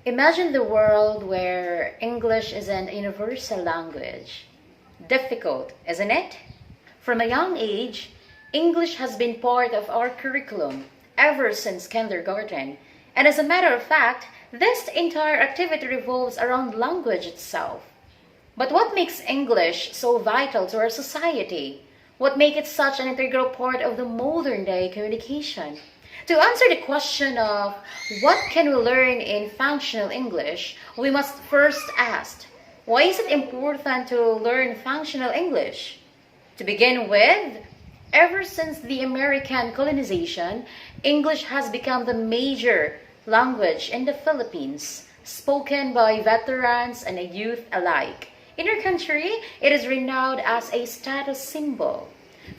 Imagine the world where English is an universal language. Difficult, isn't it? From a young age, English has been part of our curriculum ever since kindergarten. And as a matter of fact, this entire activity revolves around language itself. But what makes English so vital to our society? What makes it such an integral part of the modern day communication? To answer the question of what can we learn in functional English, we must first ask, why is it important to learn functional English? To begin with, ever since the American colonization, English has become the major language in the Philippines, spoken by veterans and youth alike. In our country, it is renowned as a status symbol.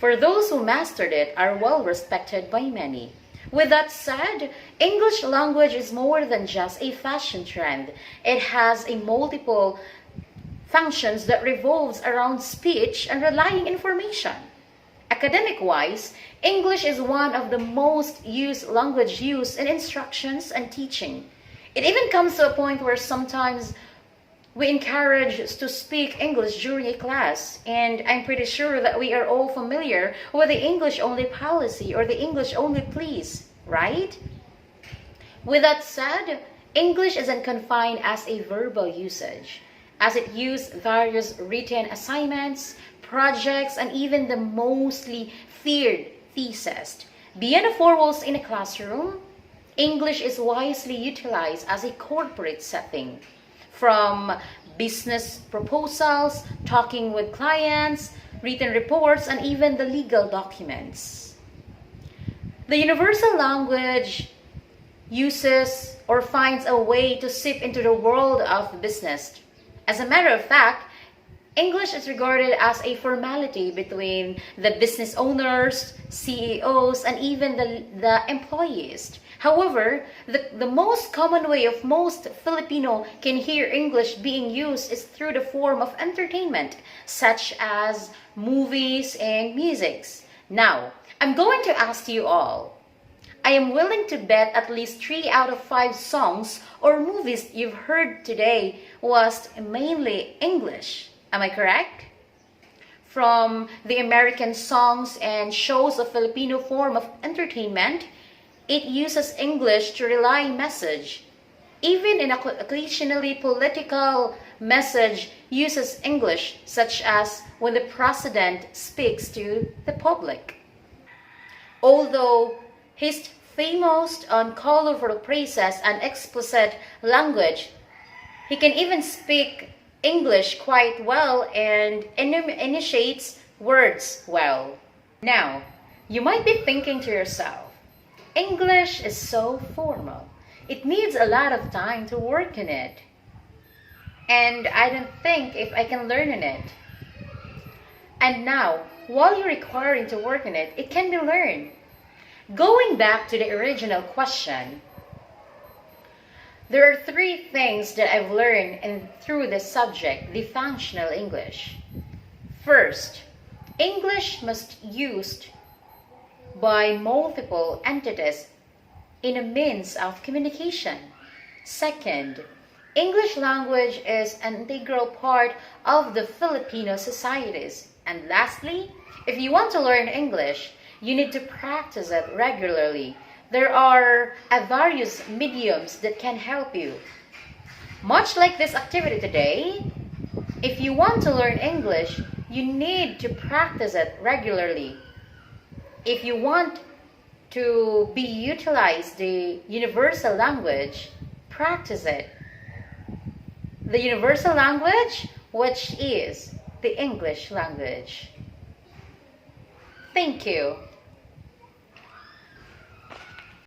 For those who mastered it are well respected by many. With that said, English language is more than just a fashion trend. It has a multiple functions that revolves around speech and relying information. Academic-wise, English is one of the most used language used in instructions and teaching. It even comes to a point where sometimes we encourage to speak English during a class, and I'm pretty sure that we are all familiar with the English-only policy or the English-only please, right? With that said, English isn't confined as a verbal usage, as it uses various written assignments, projects, and even the mostly feared thesis. Beyond the four walls in a classroom, English is wisely utilized as a corporate setting. From business proposals, talking with clients, written reports, and even the legal documents. The universal language uses or finds a way to seep into the world of business. As a matter of fact, English is regarded as a formality between the business owners, CEOs, and even the employees. However, the most common way of most Filipino can hear English being used is through the form of entertainment, such as movies and musics. Now, I'm going to ask you all. I am willing to bet at least 3 out of 5 songs or movies you've heard today was mainly English. Am I correct? From the American songs and shows of Filipino form of entertainment, it uses English to relay message. Even in occasionally political message uses English, such as when the president speaks to the public. Although he's famous on colorful phrases and explicit language, he can even speak English quite well and initiates words well. Now, you might be thinking to yourself, English is so formal. It needs a lot of time to work in it. And I don't think if I can learn in it. And now, while you're requiring to work in it, it can be learned. Going back to the original question, there are 3 things that I've learned through this subject, the functional English. First, English must used by multiple entities in a means of communication. Second, English language is an integral part of the Filipino societies. And lastly, if you want to learn English, you need to practice it regularly. There are various mediums that can help you. Much like this activity today, if you want to learn English, you need to practice it regularly. If you want to be utilized the universal language, practice it. The universal language, which is the English language. Thank you.